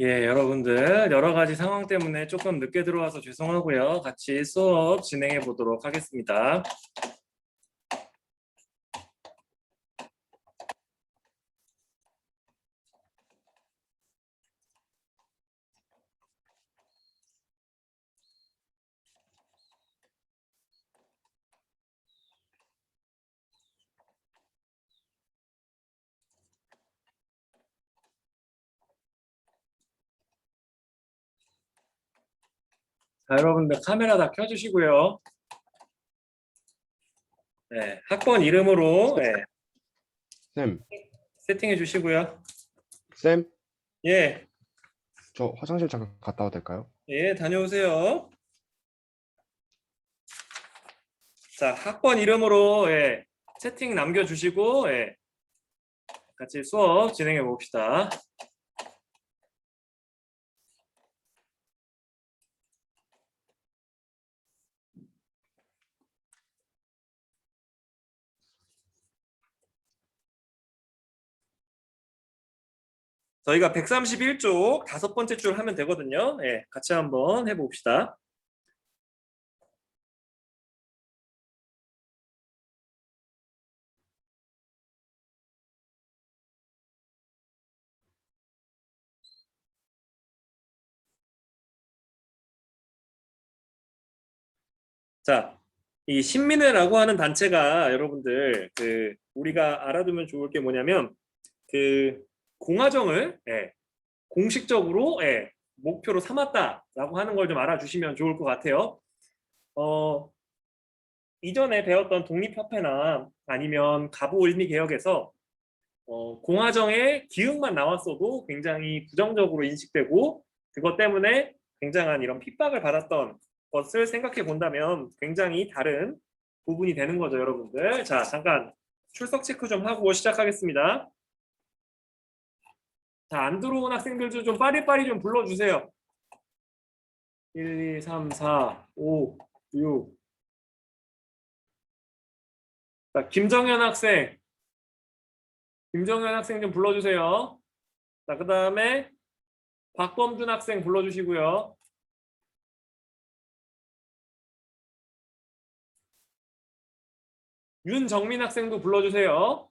예, 여러분들 여러 가지 상황 때문에 조금 늦게 들어와서 죄송하고요. 같이 수업 진행해 보도록 하겠습니다. 자, 여러분들 카메라 다 켜주시고요. 네, 학번 이름으로 쌤, 세팅해 주시고요. 쌤, 예, 저 화장실 잠깐 갔다 와도 될까요? 예, 다녀오세요. 자, 학번 이름으로 채팅 남겨주시고 같이 수업 진행해 봅시다. 저희가 131쪽 5번째 줄 하면 되거든요. 예, 같이 한번 해봅시다. 자, 이 신민회라고 하는 단체가 여러분들 우리가 알아두면 좋을 게 뭐냐면 공화정을 공식적으로 목표로 삼았다라고 하는 걸 좀 알아주시면 좋을 것 같아요. 이전에 배웠던 독립협회나 아니면 가부올림픽개혁에서 공화정의 기흥만 나왔어도 굉장히 부정적으로 인식되고 그것 때문에 굉장한 이런 핍박을 받았던 것을 생각해 본다면 굉장히 다른 부분이 되는 거죠, 여러분들. 자, 잠깐 출석 체크 좀 하고 시작하겠습니다. 자, 안 들어온 학생들 좀 빠리빠리 좀 불러주세요. 1, 2, 3, 4, 5, 6. 자, 김정현 학생 좀 불러주세요. 자, 그 다음에 박범준 학생 불러주시고요. 윤정민 학생도 불러주세요.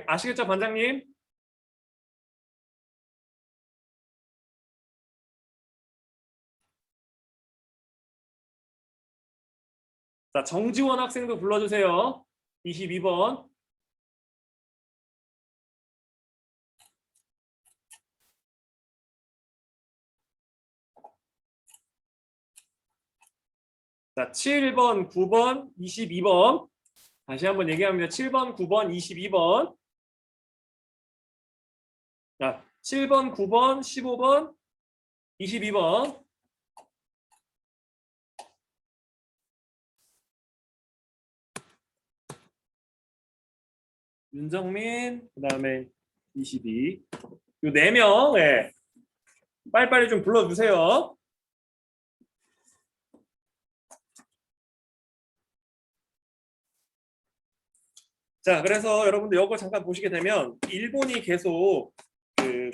아시겠죠, 반장님? 자, 정지원 학생도 불러주세요. 22번. 자, 7번, 9번, 22번. 다시 한번 얘기합니다. 7번, 9번, 22번. 자, 7번, 9번, 15번, 22번. 윤정민, 그 다음에 22. 요 4명, 빨리빨리 좀 불러주세요. 자, 그래서 여러분들 이거 잠깐 보시게 되면 일본이 계속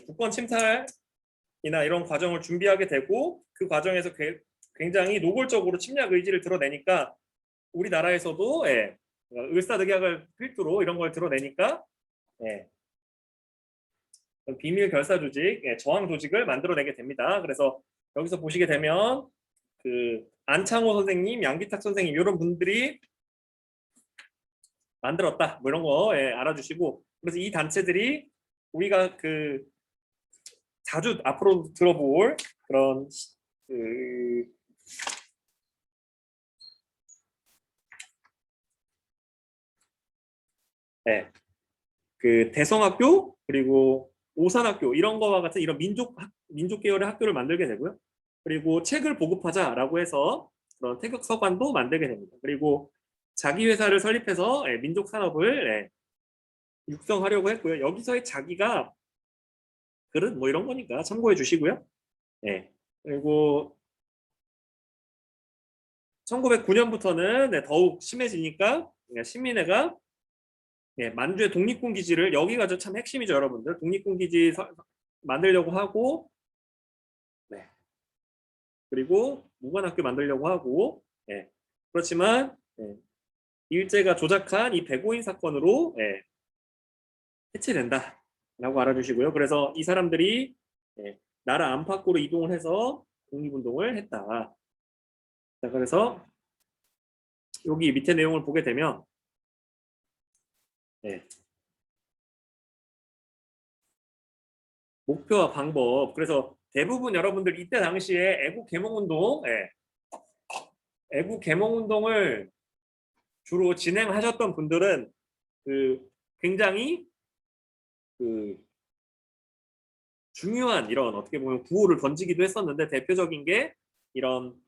국권 침탈이나 이런 과정을 준비하게 되고 그 과정에서 굉장히 노골적으로 침략 의지를 드러내니까 우리나라에서도 을사늑약을 필두로 이런 걸 드러내니까 비밀 결사 조직, 저항 조직을 만들어내게 됩니다. 그래서 여기서 보시게 되면 안창호 선생님, 양기탁 선생님 이런 분들이 만들었다 뭐 이런 거 알아주시고 그래서 이 단체들이 우리가 자주 앞으로 들어볼 그런 대성학교 그리고 오산학교 이런 거와 같은 이런 민족 계열의 학교를 만들게 되고요. 그리고 책을 보급하자라고 해서 그런 태극 서관도 만들게 됩니다. 그리고 자기 회사를 설립해서 민족 산업을 육성하려고 했고요. 여기서의 자기가 그릇 뭐 이런 거니까 참고해 주시고요. 그리고 1909년부터는 더욱 심해지니까 신민회가 만주의 독립군 기지를 여기가 참 핵심이죠, 여러분들. 독립군 기지 만들려고 하고, 그리고 무관학교 만들려고 하고, 그렇지만 일제가 조작한 이 백오인 사건으로 해체된다라고 알아주시고요. 그래서 이 사람들이 나라 안팎으로 이동을 해서 독립운동을 했다. 자, 그래서 여기 밑에 내용을 보게 되면 목표와 방법. 그래서 대부분 여러분들 이때 당시에 애국 개몽 운동을 주로 진행하셨던 분들은 굉장히 중요한 이런 어떻게 보면 구호를 던지기도 했었는데 대표적인 게 이런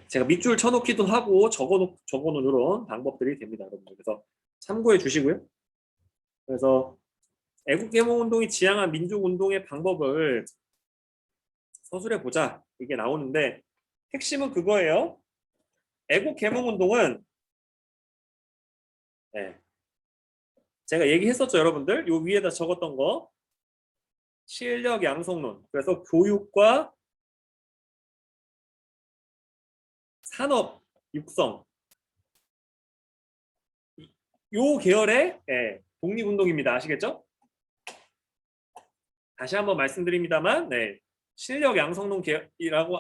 제가 밑줄 쳐놓기도 하고 적어놓은 이런 방법들이 됩니다, 여러분들. 그래서 참고해 주시고요. 그래서 애국개몽운동이 지향한 민족운동의 방법을 서술해 보자 이게 나오는데 핵심은 그거예요. 애국개몽운동은 제가 얘기했었죠, 여러분들. 요 위에다 적었던 거 실력 양성론. 그래서 교육과 산업 육성 요 계열의 독립운동입니다. 아시겠죠? 다시 한번 말씀드립니다만, 실력 양성론 계열이라고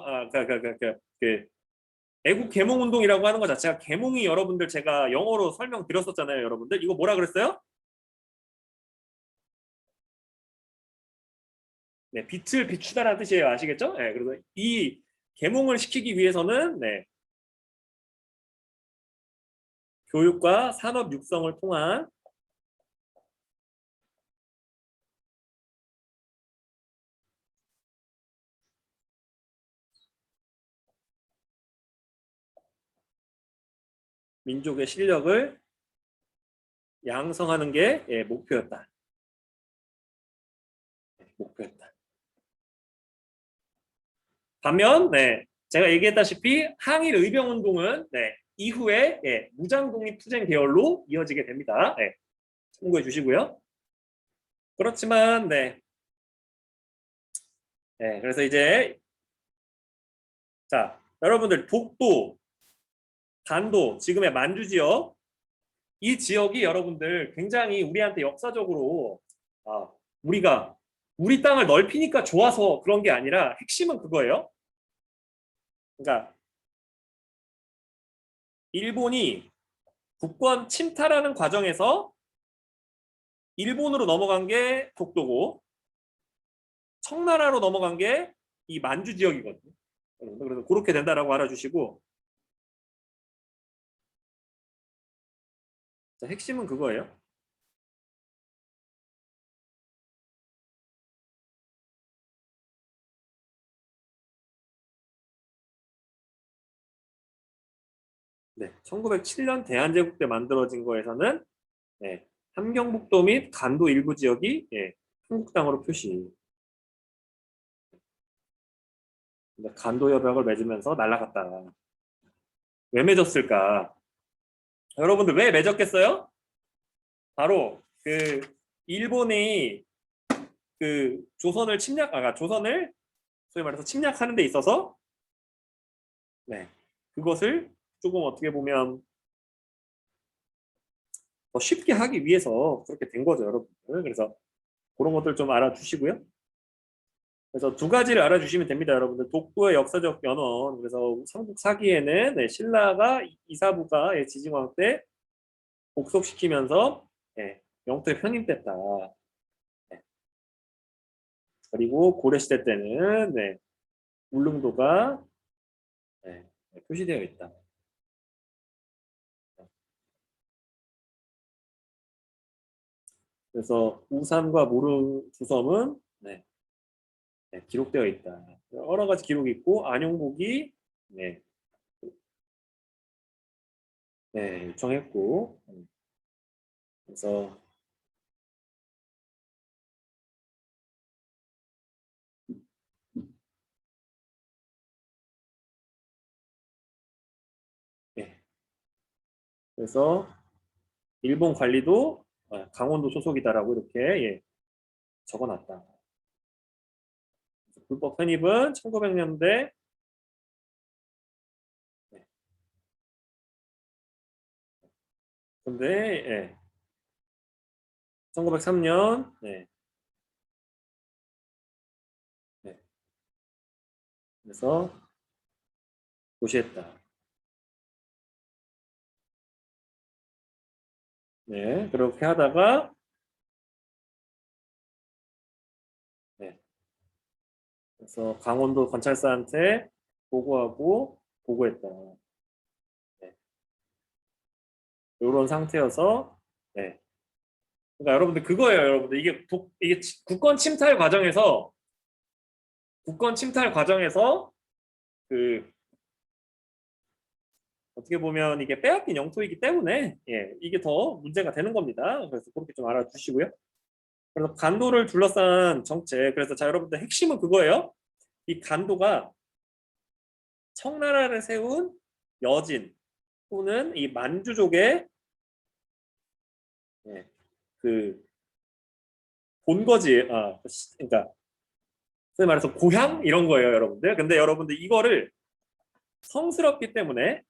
애국 계몽 운동이라고 하는 것 자체가 계몽이 여러분들 제가 영어로 설명드렸었잖아요, 여러분들. 이거 뭐라 그랬어요? 빛을 비추다라는 뜻이에요. 아시겠죠? 그래서 이 계몽을 시키기 위해서는 교육과 산업 육성을 통한 민족의 실력을 양성하는 게 목표였다. 목표였다. 반면 제가 얘기했다시피 항일 의병운동은 이후에 무장독립투쟁 계열로 이어지게 됩니다. 참고해 주시고요. 그렇지만 그래서 이제 자 여러분들 독도, 간도, 지금의 만주 지역 이 지역이 여러분들 굉장히 우리한테 역사적으로 우리가 우리 땅을 넓히니까 좋아서 그런 게 아니라 핵심은 그거예요. 그러니까 일본이 국권 침탈하는 과정에서 일본으로 넘어간 게 독도고 청나라로 넘어간 게 이 만주 지역이거든요. 그래서 그렇게 된다라고 알아주시고 자, 핵심은 그거예요. 네, 1907년 대한제국때 만들어진 거에서는 함경북도 및 간도 일부 지역이 한국땅으로 표시. 간도 협약을 맺으면서 날아갔다. 왜 맺었을까? 여러분들 왜 맺었겠어요? 바로 일본이 조선을 소위 말해서 침략하는 데 있어서 그것을 조금 어떻게 보면 더 쉽게 하기 위해서 그렇게 된 거죠, 여러분들. 그래서 그런 것들 좀 알아주시고요. 그래서 두 가지를 알아주시면 됩니다, 여러분들. 독도의 역사적 연원. 그래서 삼국 사기에는 신라가 이사부가 지징왕 때 복속시키면서 영토에 편입됐다. 그리고 고려시대 때는 울릉도가 표시되어 있다. 그래서 우산과 무릉 두 섬은 기록되어 있다. 여러 가지 기록이 있고 안용복이 요청했고 그래서 그래서 일본 관리도 강원도 소속이다라고 이렇게 적어놨다. 불법 편입은 1900년대 근데 1903년 그래서 고시했다. 네, 그렇게 하다가 그래서 강원도 관찰사한테 보고하고 보고했다. 이런 상태여서 그러니까 여러분들 그거예요, 여러분들 이게 국권 침탈 과정에서 그 어떻게 보면 이게 빼앗긴 영토이기 때문에 이게 더 문제가 되는 겁니다. 그래서 그렇게 좀 알아두시고요. 그래서 간도를 둘러싼 정책. 그래서 자 여러분들 핵심은 그거예요. 이 간도가 청나라를 세운 여진 또는 이 만주족의 그 본거지, 그러니까 소위 말해서 고향 이런 거예요, 여러분들. 근데 여러분들 이거를 성스럽기 때문에,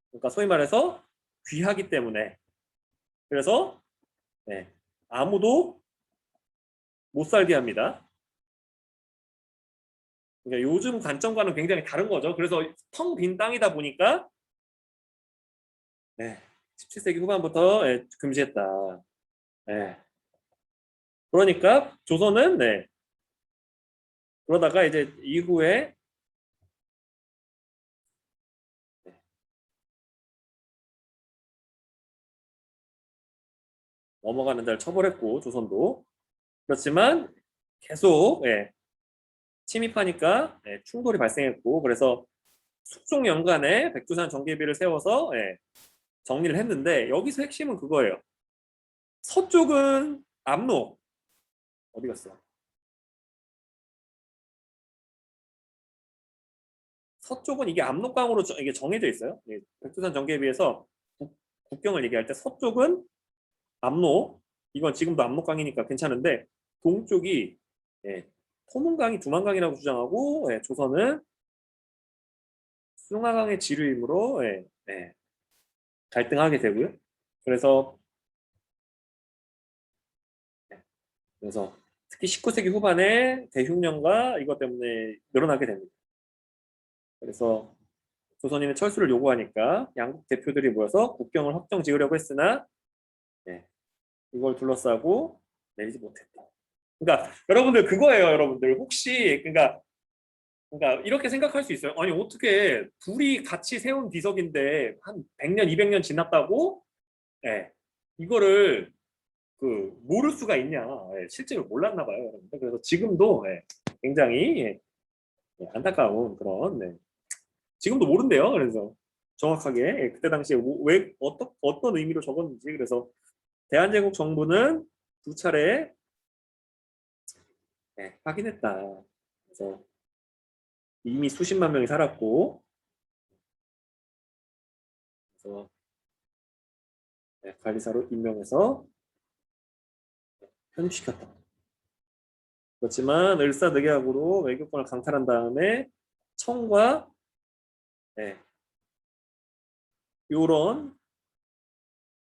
그러니까 소위 말해서 귀하기 때문에, 그래서 아무도 못 살게 합니다. 그러니까 요즘 관점과는 굉장히 다른 거죠. 그래서 텅 빈 땅이다 보니까 17세기 후반부터 금지했다. 그러니까 조선은 그러다가 이제 이후에 넘어가는 데를 처벌했고 조선도 그렇지만 계속 침입하니까 충돌이 발생했고 그래서 숙종 연간에 백두산 정계비를 세워서 정리를 했는데 여기서 핵심은 그거예요. 서쪽은 압록 어디 갔어? 서쪽은 이게 압록강으로 이게 정해져 있어요. 백두산 정계비에서 국경을 얘기할 때 서쪽은 압록 이건 지금도 압록강이니까 괜찮은데 동쪽이 토문강이 두만강이라고 주장하고 조선은 숭화강의 지류이므로 갈등하게 되고요. 그래서 그래서 특히 19세기 후반에 대흉년과 이것 때문에 늘어나게 됩니다. 그래서 조선인의 철수를 요구하니까 양국 대표들이 모여서 국경을 확정 지으려고 했으나 이걸 둘러싸고 내리지 못했다. 그러니까 여러분들 그거예요, 여러분들 혹시 그러니까 이렇게 생각할 수 있어요. 아니 어떻게 둘이 같이 세운 비석인데 한 100년, 200년 지났다고 이거를 모를 수가 있냐? 실제로 몰랐나 봐요, 여러분들. 그래서 지금도 굉장히 안타까운 그런 지금도 모른대요. 그래서 정확하게 그때 당시에 왜 어떤 의미로 적었는지 그래서 대한제국 정부는 두 차례 확인했다. 그래서 이미 수십만 명이 살았고 그래서 관리사로 임명해서 편입시켰다. 그렇지만 을사늑약으로 외교권을 강탈한 다음에 청과 이런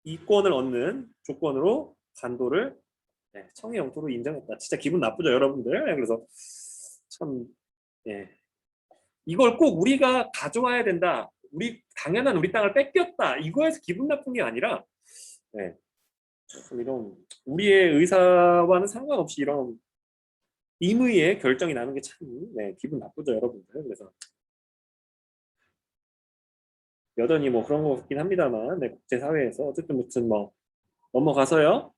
이권을 얻는 조건으로 간도를 청의 영토로 인정했다. 진짜 기분 나쁘죠, 여러분들. 그래서 참 이걸 꼭 우리가 가져와야 된다. 당연한 우리 땅을 뺏겼다. 이거에서 기분 나쁜 게 아니라 참 이런 우리의 의사와는 상관없이 이런 임의의 결정이 나는 게 참 기분 나쁘죠, 여러분들. 그래서 여전히 뭐 그런 거 같긴 합니다만 국제사회에서 어쨌든 무슨 뭐 넘어가서요.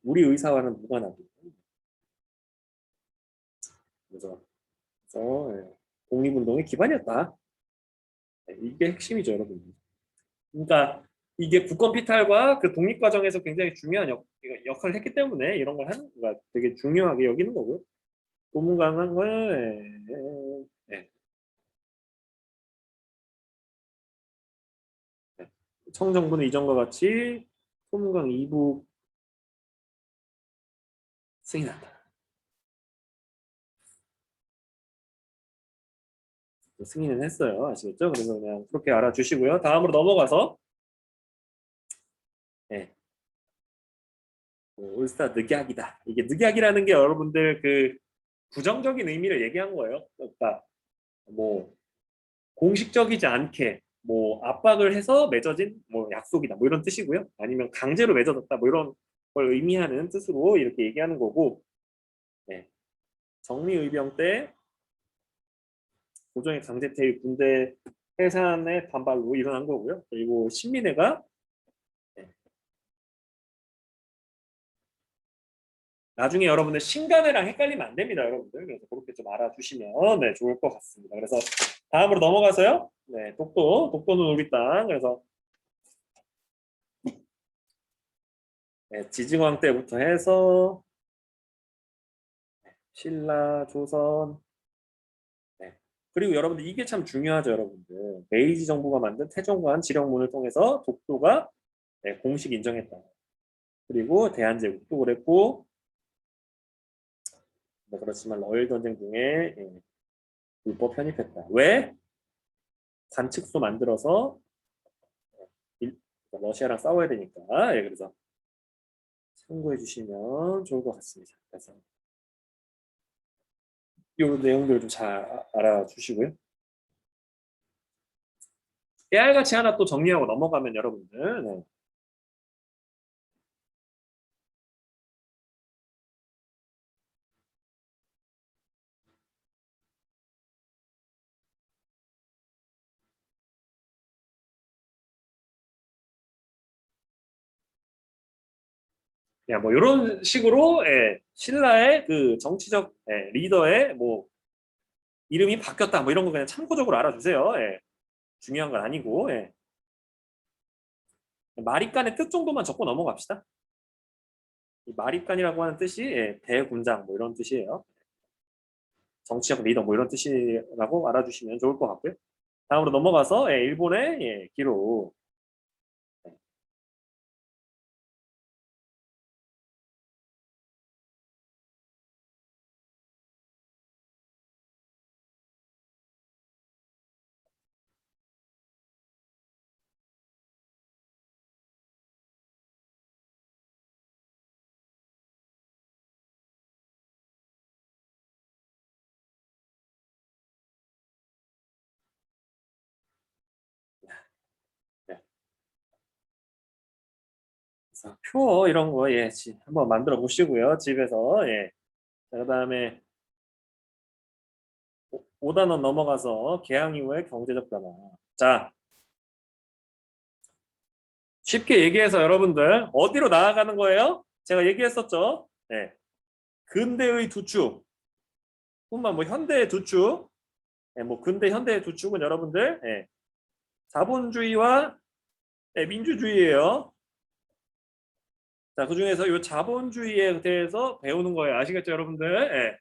우리 의사와는 무관하고 그래서 독립운동의 기반이었다. 이게 핵심이죠, 여러분. 그러니까 이게 국권 피탈과 그 독립 과정에서 굉장히 중요한 역할을 했기 때문에 이런 걸 하는 거가 되게 중요하게 여기는 거고요. 고문강한 걸 청정부는 이전과 같이 소문강 이북 승인한다. 승인은 했어요. 아시겠죠? 그래서 그냥 그렇게 알아주시고요. 다음으로 넘어가서 네. 올스타 늑약이다. 이게 늑약이라는 게 여러분들 그 부정적인 의미를 얘기한 거예요. 그러니까 뭐 공식적이지 않게 뭐 압박을 해서 맺어진 뭐 약속이다. 뭐 이런 뜻이고요. 아니면 강제로 맺어졌다. 뭐 이런 걸 의미하는 뜻으로 이렇게 얘기하는 거고, 네. 정리의병 때 고종의 강제 퇴위, 군대 해산의 반발로 일어난 거고요. 그리고 신민회가 네. 나중에 여러분들 신간회랑 헷갈리면 안 됩니다, 여러분들. 그래서 그렇게 좀 알아주시면 네, 좋을 것 같습니다. 그래서 다음으로 넘어가서요. 네, 독도는 우리 땅. 그래서 네, 지증왕 때부터 해서 신라, 조선. 네. 그리고 여러분들 이게 참 중요하죠, 여러분들. 메이지 정부가 만든 태종관 지령문을 통해서 독도가 네, 공식 인정했다. 그리고 대한제국도 그랬고, 네, 그렇지만 러일 전쟁 중에 예, 불법 편입했다. 왜? 관측소 만들어서 러시아랑 싸워야 되니까. 예, 그래서 참고해 주시면 좋을 것 같습니다. 그래서 이 내용들 좀 잘 알아주시고요. 깨알같이 하나 또 정리하고 넘어가면 여러분들 네. 그냥 뭐 이런 식으로 예, 신라의 그 정치적 예, 리더의 뭐 이름이 바뀌었다 뭐 이런 거 그냥 참고적으로 알아주세요. 예. 중요한 건 아니고 예. 마립간의 뜻 정도만 적고 넘어갑시다. 이 마립간이라고 하는 뜻이 예, 대군장 뭐 이런 뜻이에요. 정치적 리더 뭐 이런 뜻이라고 알아주시면 좋을 것 같고요. 다음으로 넘어가서 예, 일본의 예, 기록. 네. 그래서 표 이런 거 예, 한번 만들어 보시고요. 집에서 예. 그다음에 5단원 넘어가서 개항 이후의 경제적 변화. 자, 쉽게 얘기해서 여러분들 어디로 나아가는 거예요? 제가 얘기했었죠. 네. 근대의 두 축, 뿐만 뭐 현대의 두 축, 네, 뭐 근대 현대의 두 축은 여러분들 네. 자본주의와 네, 민주주의예요. 자, 그 중에서 이 자본주의에 대해서 배우는 거예요. 아시겠죠, 여러분들? 네.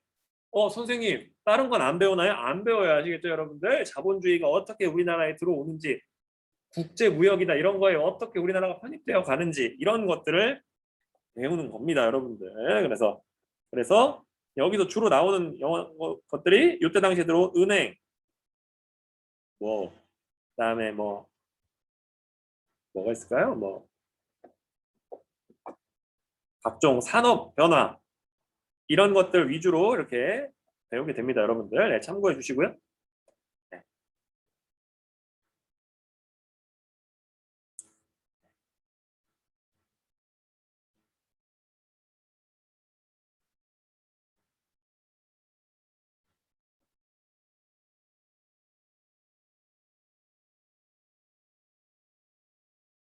선생님, 다른 건 안 배우나요? 안 배워요. 아시겠죠, 여러분들? 자본주의가 어떻게 우리나라에 들어오는지, 국제 무역이나 이런 거에 어떻게 우리나라가 편입되어 가는지 이런 것들을 배우는 겁니다, 여러분들. 그래서 여기서 주로 나오는 것들이 이때 당시에 들어온 은행, 뭐 그다음에 뭐가 있을까요? 뭐 각종 산업 변화 이런 것들 위주로 이렇게 배우게 됩니다, 여러분들. 네, 참고해 주시고요. 네.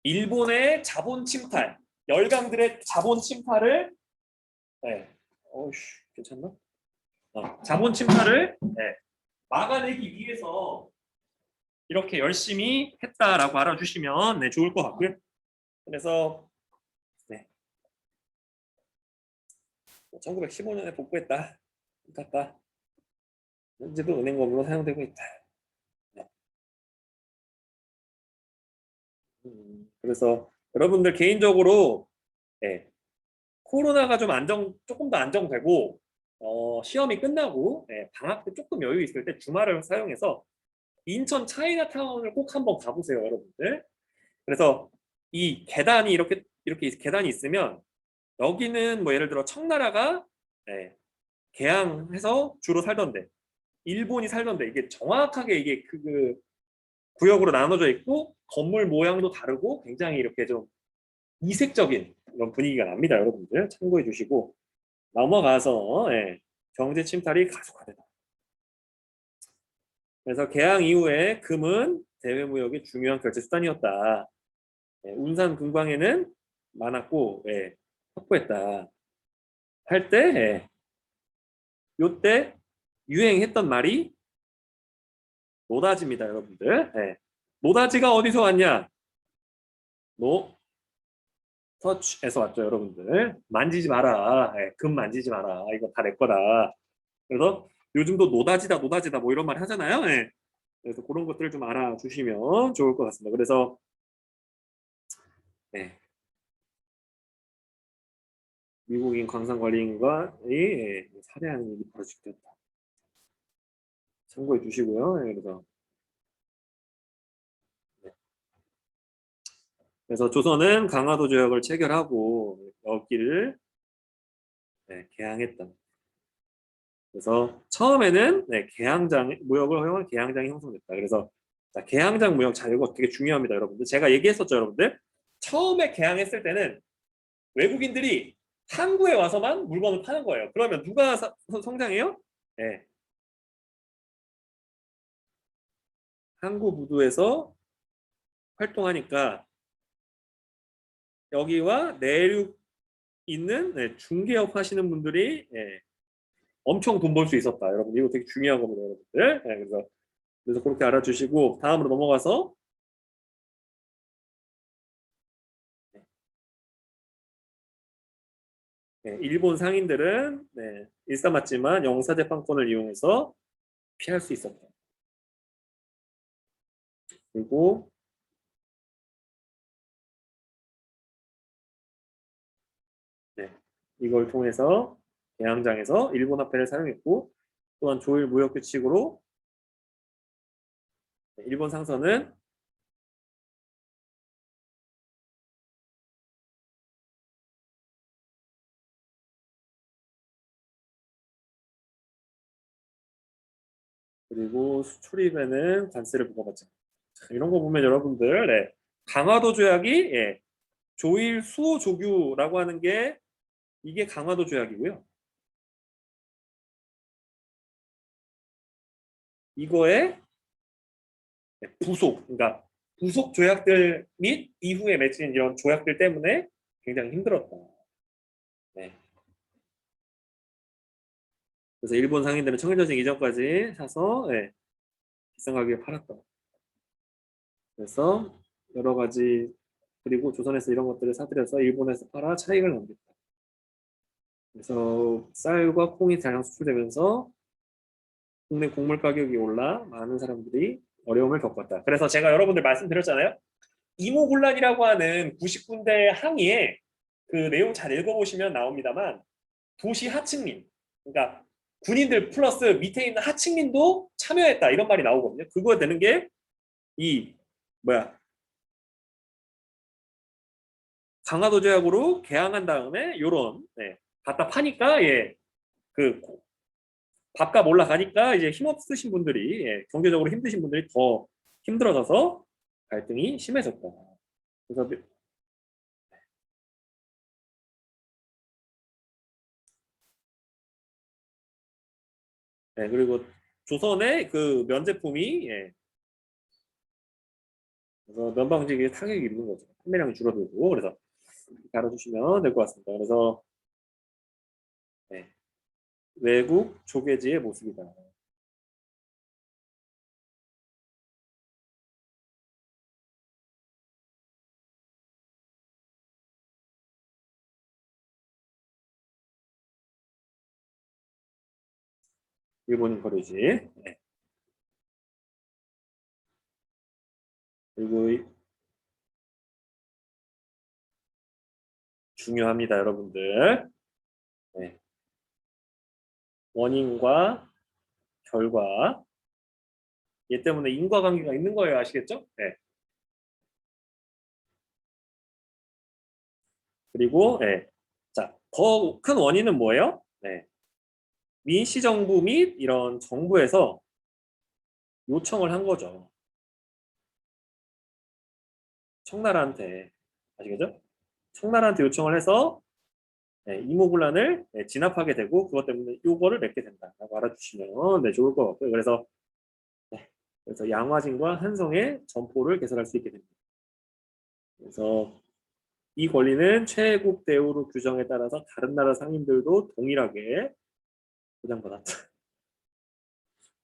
일본의 자본 침탈, 열강들의 자본 침탈을 네. 어이씨, 괜찮나? 자본 침탈을 네. 막아내기 위해서 이렇게 열심히 했다라고 알아주시면 네, 좋을 것 같고요. 그래서 네. 1915년에 복구했다. 같다. 현재도 은행법으로 사용되고 있다. 네. 그래서 여러분들 개인적으로 예, 코로나가 좀 조금 더 안정되고 시험이 끝나고 예, 방학 때 조금 여유 있을 때 주말을 사용해서 인천 차이나타운을 꼭 한번 가보세요, 여러분들. 그래서 이 계단이 이렇게 계단이 있으면 여기는 뭐 예를 들어 청나라가 예, 개항해서 주로 살던데 일본이 살던데 이게 정확하게 이게 그 구역으로 나눠져 있고 건물 모양도 다르고 굉장히 이렇게 좀 이색적인 이런 분위기가 납니다, 여러분들. 참고해 주시고 넘어가서 예, 경제 침탈이 가속화되다. 그래서 개항 이후에 금은 대외 무역의 중요한 결제 수단이었다. 예, 운산 금광에는 많았고 예, 확보했다. 할 때, 예, 요때 유행했던 말이 노다지입니다, 여러분들. 예. 노다지가 어디서 왔냐? 노 터치에서 왔죠, 여러분들. 만지지 마라. 예, 금 만지지 마라. 이거 다 내 거다. 그래서 요즘도 노다지다, 노다지다 뭐 이런 말 하잖아요. 예. 그래서 그런 것들을 좀 알아주시면 좋을 것 같습니다. 그래서 예, 미국인 광산관리인과 예, 살해하는 일이 벌어지게 됐다. 참고해 주시고요. 예, 그래서 조선은 강화도 조약을 체결하고 여기를 네, 개항했다. 그래서 처음에는 네, 개항장 무역을 허용한 개항장이 형성됐다. 그래서 자, 개항장 무역 자 이거 되게 중요합니다, 여러분들. 제가 얘기했었죠, 여러분들. 처음에 개항했을 때는 외국인들이 항구에 와서만 물건을 파는 거예요. 그러면 누가 성장해요? 네, 항구 부두에서 활동하니까 여기와 내륙 있는 네, 중개업 하시는 분들이 네, 엄청 돈 벌 수 있었다. 여러분 이거 되게 중요한 겁니다, 여러분들. 네, 그래서 그렇게 알아주시고 다음으로 넘어가서 네, 일본 상인들은 네, 일삼았지만 영사재판권을 이용해서 피할 수 있었다. 그리고 네, 이걸 통해서 대항장에서 일본 화폐를 사용했고 또한 조일 무역 규칙으로 일본 상선은 그리고 수출입에는 관세를 부과받지 않는다. 이런 거 보면 여러분들 네, 강화도 조약이 예, 조일 수호 조규라고 하는 게 이게 강화도 조약이고요. 이거에 부속, 그러니까 부속 조약들 및 이후에 맺힌 이런 조약들 때문에 굉장히 힘들었다. 네. 그래서 일본 상인들은 청일전쟁 이전까지 사서 네, 비싼 가격에 팔았다. 그래서 여러 가지 그리고 조선에서 이런 것들을 사들여서 일본에서 팔아 차익을 남겼다. 그래서 쌀과 콩이 다량 수출되면서 국내 곡물 가격이 올라 많은 사람들이 어려움을 겪었다. 그래서 제가 여러분들 말씀드렸잖아요. 이모군란이라고 하는 90군데 항의에 그 내용 잘 읽어보시면 나옵니다만 도시 하층민, 그러니까 군인들 플러스 밑에 있는 하층민도 참여했다 이런 말이 나오거든요. 그거 되는 게 이 뭐야 강화도 조약으로 개항한 다음에 요런 네, 갖다 파니까 예, 그 밥값 올라가니까 이제 힘없으신 분들이 예, 경제적으로 힘드신 분들이 더 힘들어져서 갈등이 심해졌다. 그래서 네, 그리고 조선의 그 면제품이 예, 그래서 면방직에 타격이 입는 거죠. 판매량이 줄어들고 그래서 알아주시면 될 것 같습니다. 그래서 네, 외국 조개지의 모습이다. 일본 거래지. 네. 그리고 중요합니다, 여러분들. 네. 원인과 결과. 얘 때문에 인과관계가 있는 거예요. 아시겠죠? 네. 그리고 네. 자, 더 큰 원인은 뭐예요? 네. 민시정부 및 이런 정부에서 요청을 한 거죠. 청나라한테. 아시겠죠? 청나라한테 요청을 해서 네, 이모군란을 네, 진압하게 되고 그것 때문에 요거를 맺게 된다라고 알아주시면 네, 좋을 것 같고요. 그래서 네, 그래서 양화진과 한성의 점포를 개설할 수 있게 됩니다. 그래서 이 권리는 최애국 대우로 규정에 따라서 다른 나라 상인들도 동일하게 보장받았다.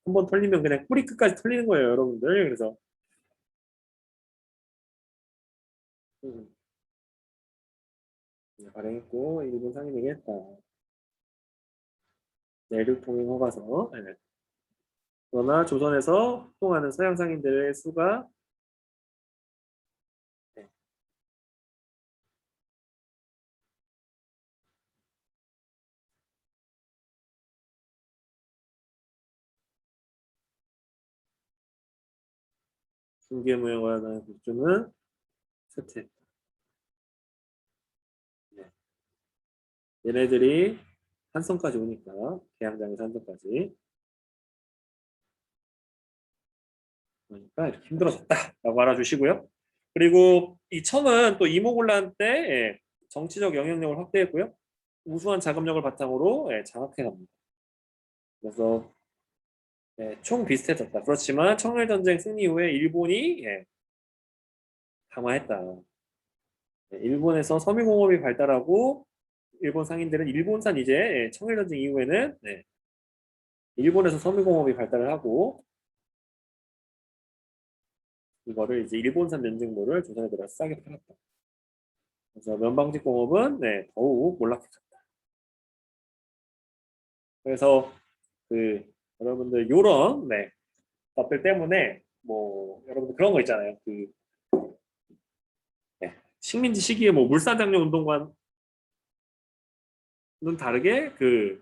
한 번 털리면 그냥 뿌리 끝까지 털리는 거예요, 여러분들. 그래서 음, 발행했고 일본 상인에게 했다. 내륙 통행 허가서. 네. 그러나 조선에서 활동하는 서양 상인들의 수가 네, 중개무역과 관한 국주는 쇠퇴했다. 네. 얘네들이 한성까지 오니까 계양장에서 한성까지 그러니까 이렇게 힘들어졌다라고 알아주시고요. 그리고 이 청은 또 이모군란 때 예, 정치적 영향력을 확대했고요. 우수한 자금력을 바탕으로 예, 장악해갑니다. 그래서 예, 총 비슷해졌다. 그렇지만 청일전쟁 승리 이후에 일본이 예, 강화했다. 예, 일본에서 섬유공업이 발달하고 일본 상인들은 일본산 이제 예, 청일전쟁 이후에는 네, 일본에서 섬유공업이 발달을 하고 이거를 이제 일본산 면직모를 조선에 들어서 싸게 팔았다. 그래서 면방직공업은 네, 더욱 몰락해졌다. 그래서 그 여러분들 요런 네, 것들 때문에 뭐 여러분들 그런 거 있잖아요. 그 네, 식민지 시기에 뭐 물산장려 운동과는 다르게 그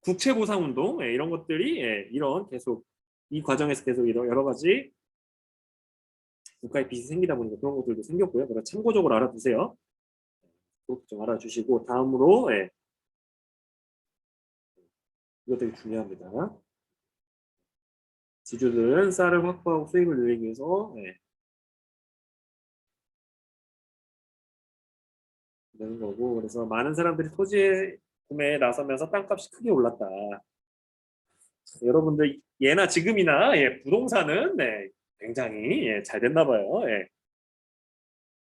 국채보상운동 예, 이런 것들이 예, 이런 계속 이 과정에서 계속 여러 가지 국가의 빚이 생기다 보니까 그런 것들도 생겼고요. 그래서 참고적으로 알아두세요. 그렇게 좀 알아주시고 다음으로 예, 이것 되게 중요합니다. 지주들은 쌀을 확보하고 수입을 늘리기 위해서 예, 되는 거고 그래서 많은 사람들이 토지 구매에 나서면서 땅값이 크게 올랐다. 여러분들 예나 지금이나 예, 부동산은 네, 굉장히 예, 잘 됐나 봐요. 예.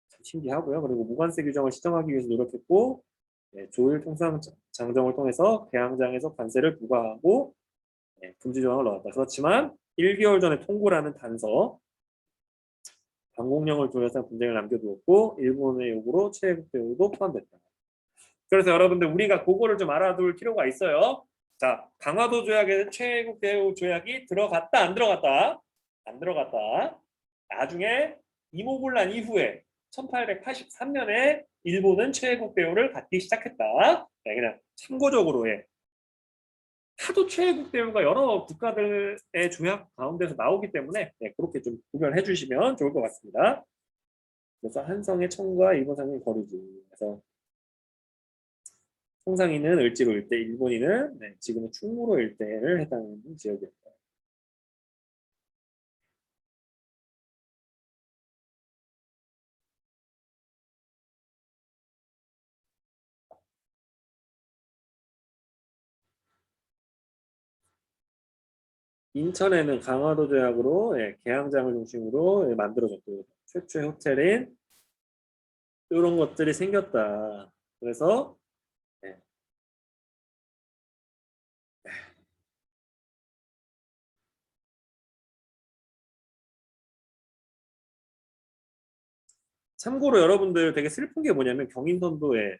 참 신기하고요. 그리고 무관세 규정을 시정하기 위해서 노력했고 조일 통상 장정을 통해서 계양장에서 관세를 부과하고 금지 조항을 넣었다. 그렇지만 1개월 전에 통고라는 단서 방공령을 둘러싼 분쟁을 남겨두었고 일본의 요구로 최애국 대우도 포함됐다. 그래서 여러분들 우리가 그거를 좀 알아둘 필요가 있어요. 자, 강화도 조약에 최애국 대우 조약이 들어갔다 안 들어갔다? 안 들어갔다. 나중에 이모군란 이후에 1883년에 일본은 최애국 대우를 갖기 시작했다. 네, 그냥 참고적으로 해. 하도 최애국 대우가 여러 국가들의 조약 가운데서 나오기 때문에 네, 그렇게 좀 구별해 주시면 좋을 것 같습니다. 그래서 한성의 청과 일본 상의 거리지. 그래서 홍상인은 을지로 일대, 일본인은 네, 지금은 충무로 일대를 해당하는 지역입니다. 인천에는 강화도 조약으로 예, 계양장을 중심으로 예, 만들어졌고 최초의 호텔인 이런 것들이 생겼다. 그래서 예, 참고로 여러분들 되게 슬픈 게 뭐냐면 경인선도에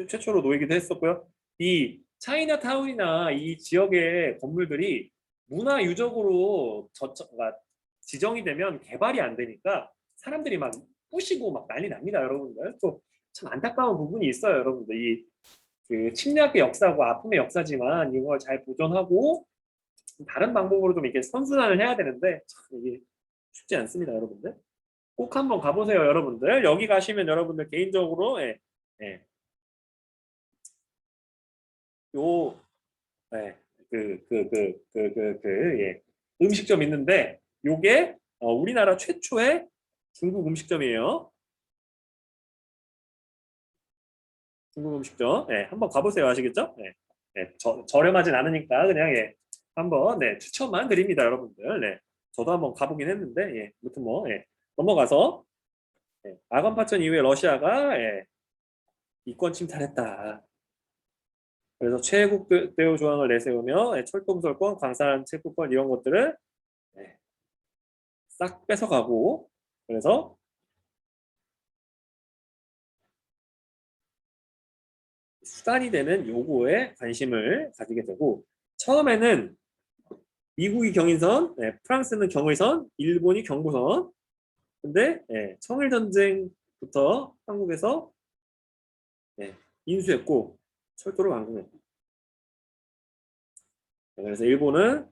최초로 놓이기도 했었고요. 이 차이나타운이나 이 지역의 건물들이 문화유적으로 그러니까 지정이 되면 개발이 안 되니까 사람들이 막 부시고 막 난리 납니다, 여러분들. 또 참 안타까운 부분이 있어요, 여러분들. 이 그 침략의 역사고 아픔의 역사지만 이걸 잘 보존하고 다른 방법으로 좀 이렇게 선순환을 해야 되는데 참 이게 쉽지 않습니다, 여러분들. 꼭 한번 가보세요, 여러분들. 여기 가시면 여러분들 개인적으로 예, 요 예, 예, 음식점 있는데 요게 우리나라 최초의 중국 음식점이에요. 중국 음식점. 예, 한번 가보세요. 아시겠죠? 예, 예, 저렴하진 않으니까 그냥 예, 한번 네, 추천만 드립니다, 여러분들. 네, 저도 한번 가보긴 했는데 예, 아무튼 뭐 예, 넘어가서 아간 파천 이후에 러시아가 이권 침탈했다. 그래서 최애국 대우 조항을 내세우며 철도부설권, 광산 채굴권 이런 것들을 싹 뺏어가고 그래서 수단이 되는 요구에 관심을 가지게 되고 처음에는 미국이 경인선, 프랑스는 경의선, 일본이 경부선. 근데 청일전쟁부터 한국에서 인수했고 철도를 완공했다. 그래서 일본은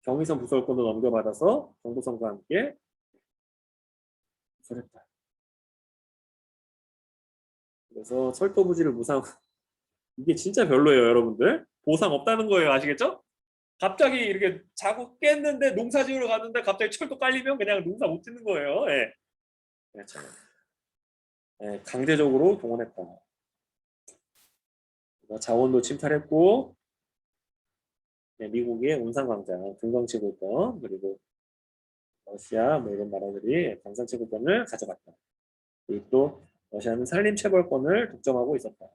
경의선 부설권을 넘겨받아서 경부선과 함께 부설했다. 그래서 철도 부지를 무상 이게 진짜 별로예요, 여러분들. 보상 없다는 거예요, 아시겠죠? 갑자기 이렇게 자고 깼는데 농사 지으러 갔는데 갑자기 철도 깔리면 그냥 농사 못 짓는 거예요. 예. 참. 강제적으로 동원했다. 자원도 침탈했고 미국의 운상광장, 금강채굴권 그리고 러시아 뭐 이런 나라들이 광산채굴권을 가져갔다. 그리고 또 러시아는 산림채벌권을 독점하고 있었다.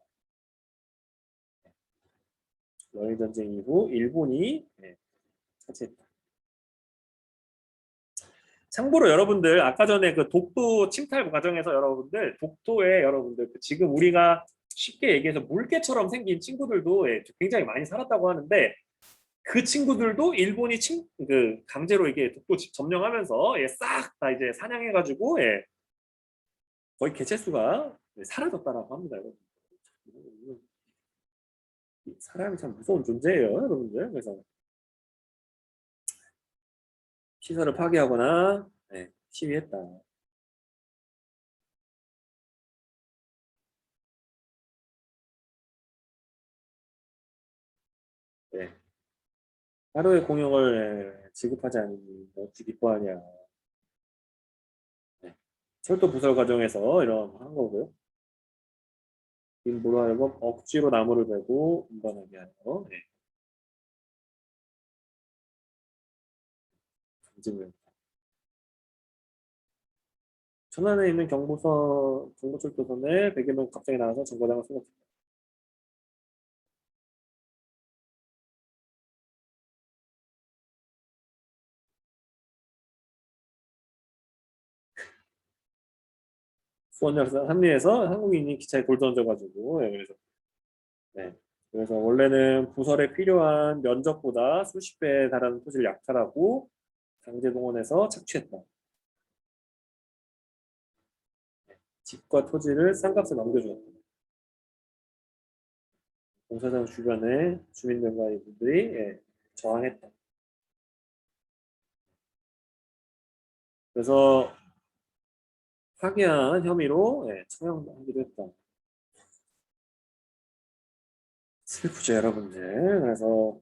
러일 전쟁 이후 일본이 차지했다. 참고로 여러분들 아까 전에 그 독도 침탈 과정에서 여러분들 독도에 여러분들 지금 우리가 쉽게 얘기해서 물개처럼 생긴 친구들도 굉장히 많이 살았다고 하는데 그 친구들도 일본이 강제로 이게 독도 점령하면서 싹 다 이제 사냥해가지고 거의 개체수가 사라졌다라고 합니다, 여러분. 사람이 참 무서운 존재예요, 여러분들. 그래서 시설을 파괴하거나 시위했다. 네. 하루의 공용을 지급하지 않으니 어찌 기뻐하냐. 네. 철도 부설 과정에서 이런 거 한 거고요. 인부로 하여금 억지로 나무를 베고 운반하게 하여 강제무역. 천안에 있는 경부철도선에 100여 명 갑자기 나와서 정거장을 쏘았습니다. 수원역에서 합류해서 한국인이 기차에 돌 던져가지고 네. 그래서 원래는 부설에 필요한 면적보다 수십 배에 달하는 토지를 약탈하고 강제 동원해서 착취했다. 집과 토지를 싼값에 넘겨주었다. 공사장 주변에 주민들과 이분들이 저항했다. 그래서 파기한 혐의로 처형하기도 했다. 슬프죠, 여러분들. 그래서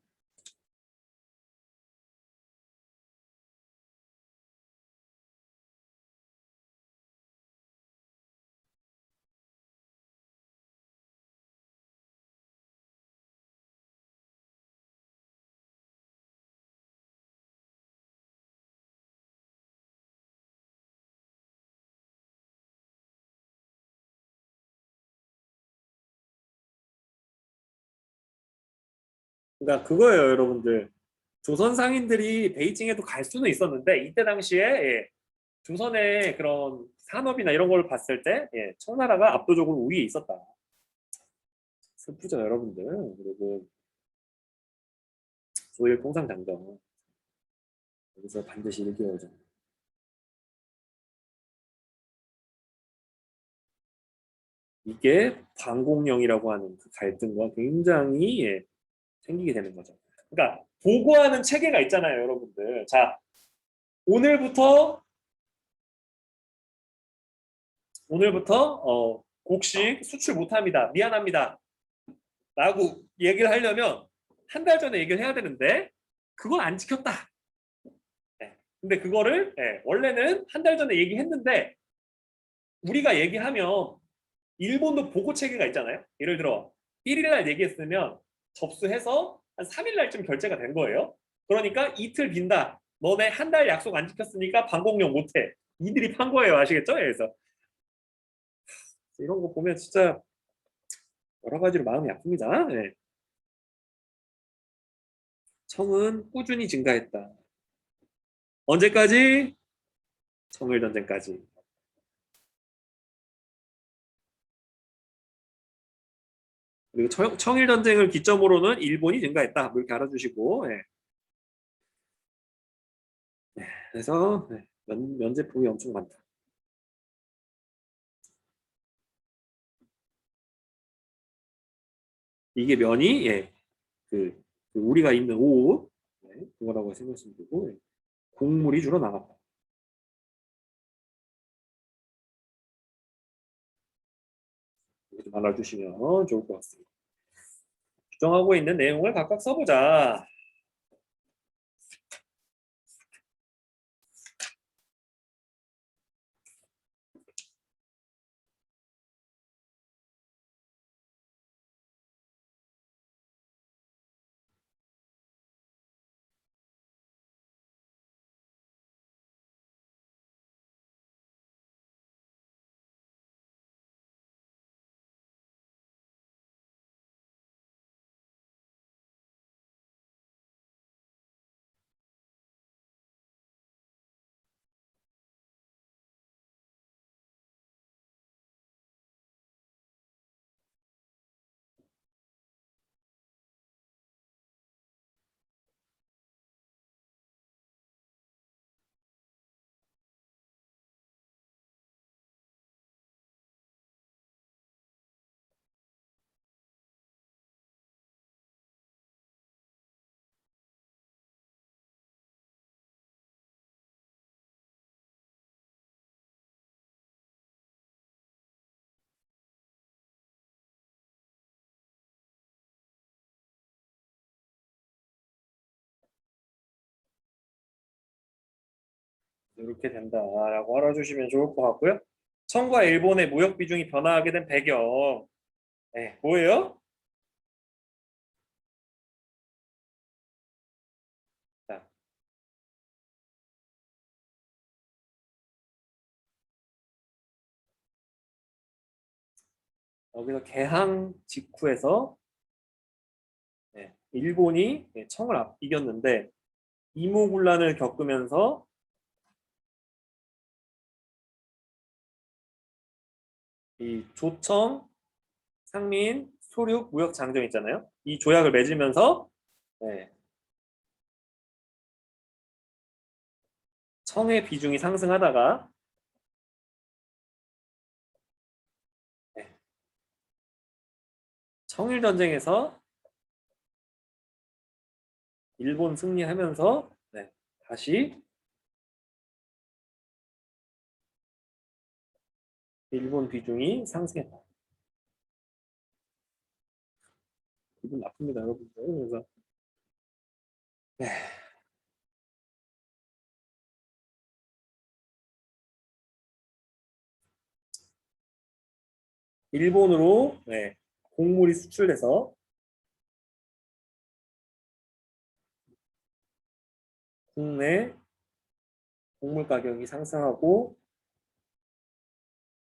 그러니까 그거예요, 여러분들. 조선 상인들이 베이징에도 갈 수는 있었는데 이때 당시에 조선의 그런 산업이나 이런 걸 봤을 때 청나라가 압도적으로 우위에 있었다. 슬프죠, 여러분들. 그리고 조일 통상장정 여기서 반드시 일깨워져. 이게 반공령이라고 하는 그 갈등과 굉장히 생기게 되는 거죠. 그러니까 보고하는 체계가 있잖아요, 여러분들. 자, 오늘부터 곡식 수출 못합니다. 미안합니다. 라고 얘기를 하려면 한 달 전에 얘기를 해야 되는데 그건 안 지켰다. 근데 그거를 원래는 한 달 전에 얘기했는데 우리가 얘기하면 일본도 보고 체계가 있잖아요. 예를 들어 1일 날 얘기했으면 접수해서 한 3일 날쯤 결제가 된 거예요. 그러니까 이틀 빈다. 너네 한 달 약속 안 지켰으니까 방공령 못해. 이들이 판 거예요. 아시겠죠? 그래서 이런 거 보면 진짜 여러 가지로 마음이 아픕니다. 네. 청은 꾸준히 증가했다. 언제까지? 청일 전쟁까지. 그리고 청일 전쟁을 기점으로는 일본이 증가했다. 뭐 이렇게 알아주시고. 네. 그래서 면제품이 엄청 많다. 이게 면이 그 우리가 입는 옷 그거라고 생각하시면 되고 곡물이 줄어 나갔다. 이렇게 좀 알아주시면 좋을 것 같습니다. 규정하고 있는 내용을 각각 써보자. 이렇게 된다라고 알아주시면 좋을 것 같고요. 청과 일본의 무역 비중이 변화하게 된 배경. 뭐예요? 자, 여기서 개항 직후에서 일본이 청을 이겼는데 이모군란을 겪으면서 이 조청, 상민, 소륙 무역 장벽 있잖아요. 이 조약을 맺으면서 청의 비중이 상승하다가 청일 전쟁에서 일본 승리하면서 다시 일본 비중이 상승했다. 기분 나쁩니다, 여러분들. 그래서 일본으로 곡물이 수출돼서 국내 곡물 가격이 상승하고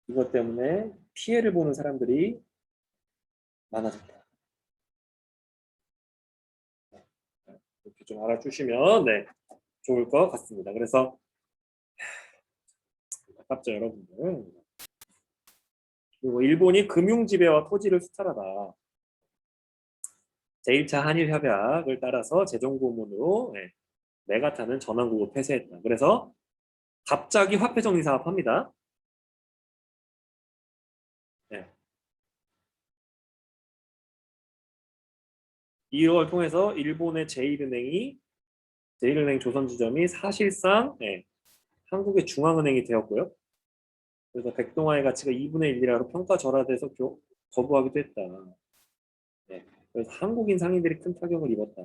이것 때문에 피해를 보는 사람들이 많아졌다. 이렇게 좀 알아주시면 좋을 것 같습니다. 그래서 아깝죠, 여러분들. 그리고 일본이 금융 지배와 토지를 수탈하다. 제1차 한일 협약을 따라서 재정 고문으로 메가타는 전환국을 폐쇄했다. 그래서 갑자기 화폐 정리 사업 합니다. 이걸 통해서 일본의 제1은행 조선지점이 사실상 한국의 중앙은행이 되었고요. 그래서 백동화의 가치가 2분의 1 이하로 평가절하돼서 거부하기도 했다. 그래서 한국인 상인들이 큰 타격을 입었다.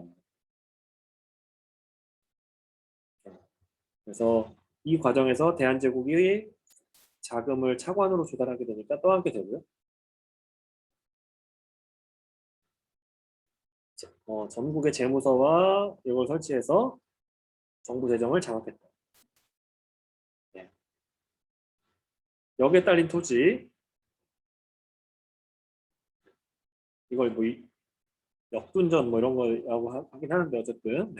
그래서 이 과정에서 대한제국이 자금을 차관으로 조달하게 되니까 떠안게 되고요. 전국의 재무서와 이걸 설치해서 정부 재정을 장악했다. 여기에 딸린 토지, 이걸 뭐 역둔전 뭐 이런 거라고 하긴 하는데 어쨌든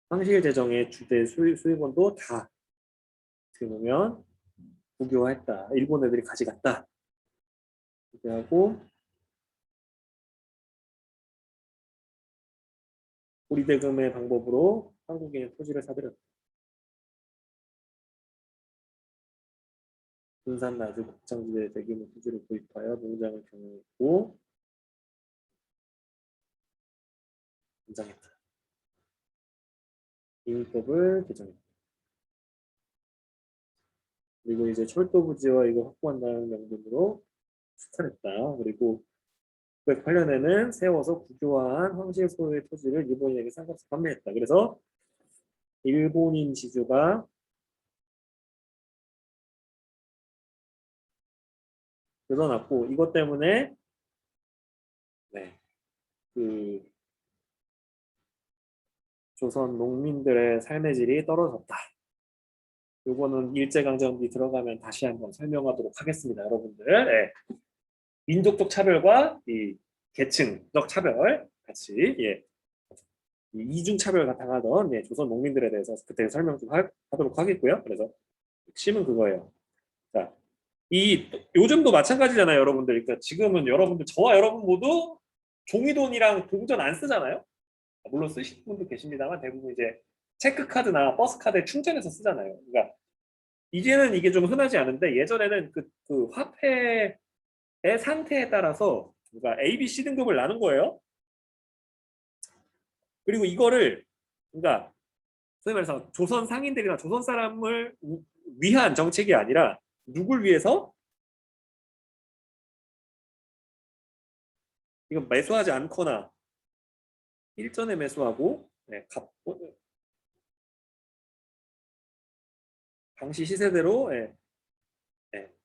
황실 재정의 주대 수입원도 다 어떻게 보면 국유화했다. 일본 애들이 가져갔다. 하고 고리대금의 방법으로 한국인의 토지를 사들였다. 군산 나주 곡창지대에 대규모 토지를 구입하여 농장을 경영했고 인장했다. 임법을 개정했다. 그리고 이제 철도 부지와 이거 확보한다는 명분으로 수탈했다. 그리고 908년에는 세워서 국유화한 황실 소유의 토지를 일본인에게 싼값에 판매했다. 그래서 일본인 지주가 늘어났고 이것 때문에 그 조선 농민들의 삶의 질이 떨어졌다. 요거는 일제강점기 들어가면 다시 한번 설명하도록 하겠습니다, 여러분들. 민족적 차별과 이 계층적 차별 같이 이 이중 차별을 당하던 조선 농민들에 대해서 그때 설명 좀 하도록 하겠고요. 그래서 핵심은 그거예요. 자, 요즘도 마찬가지잖아요, 여러분들. 그러니까 지금은 여러분들 저와 여러분 모두 종이돈이랑 동전 안 쓰잖아요. 물론 쓰시는 분도 계십니다만 대부분 이제 체크카드나 버스카드에 충전해서 쓰잖아요. 그러니까 이제는 이게 좀 흔하지 않은데 예전에는 그 화폐의 상태에 따라서 그러니까 A, B, C 등급을 나눈 거예요. 그리고 이거를 그러니까 소위 말해서 조선 상인들이나 조선 사람을 위한 정책이 아니라 누굴 위해서? 이거 매수하지 않거나 일전에 매수하고 당시 시세대로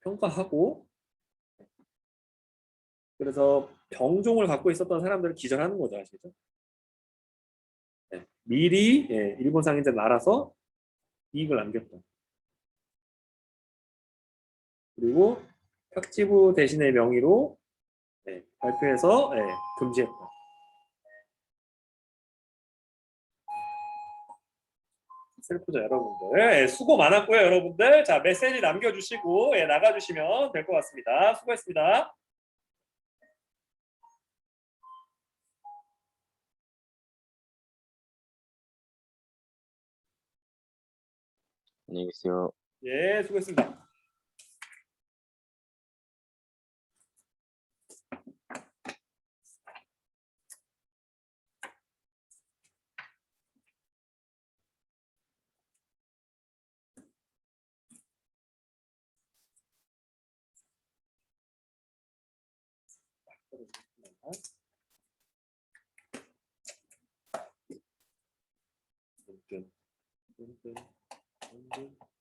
평가하고 그래서 병종을 갖고 있었던 사람들을 기절하는 거죠, 아시죠? 미리 일본 상인들 알아서 이익을 남겼다. 그리고 탁지부 대신의 명의로 발표해서 금지했다. 슬프죠, 여러분들. 수고 많았고요, 여러분들. 자, 메시지 남겨주시고 나가주시면 될 것 같습니다. 수고했습니다. 안녕히 계세요. 예, 수고했습니다. 든